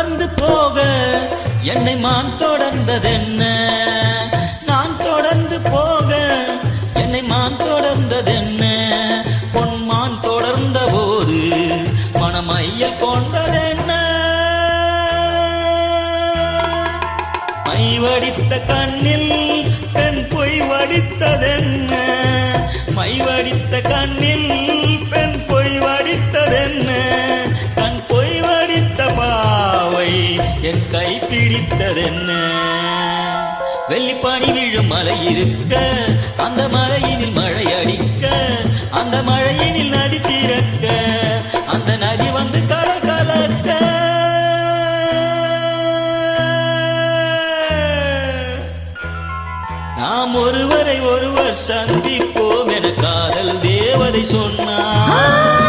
தொடர்ந்து போக என்னை மான் தொடர்ந்ததென்ன? நான் தொடர்ந்து போக என்னை மான் தொடர்ந்ததென்ன? பொன்மான் தொடர்ந்த போது மனமையல் கொண்டதென்ன? மை வடித்த கண்ணில் பெண் பொய் வடித்ததென்ன? மை வடித்த கண்ணில் பெண் பொய் வடித்ததென்ன? கண் பொய் வடித்த பாவை என் கை பிடித்ததென்ன? வெள்ளிப்பனி விழும் மலை இருக்க, அந்த மலையினில் மழை அடிக்க, அந்த மழையினில் நதி திறக்க, அந்த நதி வந்து கடல் கலக்க. நாம் ஒருவரை ஒருவர் சந்திப்போம் என காதல் தேவதை சொன்னார்.